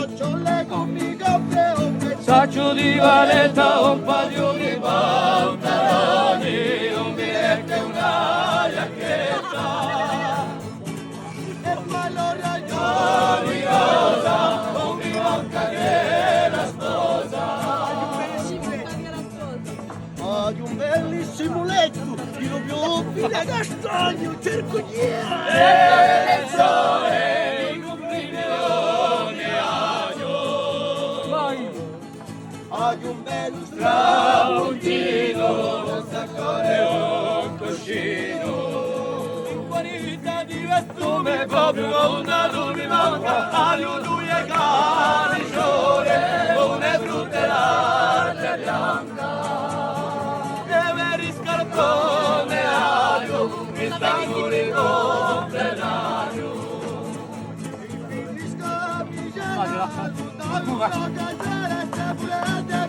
nocciole con mi gofre un Saccio di Valletta, un paio di pantaloni, un biglietto e una giacchetta. e poi lo ragione Ogni cosa, non mi manca che la sposa. Hai un bellissimo letto, ti lo più fine castagno, cerco di E il sole, i complimenti Hai un bel tramontino, non s'accorre un cuscino. In qualità di vestume, proprio una non mi manca, aglio, lui e caricione, una frutta e l'arte bianca. E veri scarpone aglio, mi stanco di complenario.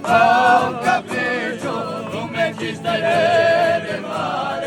Ha un capriccio, non mi ci stai bene mai.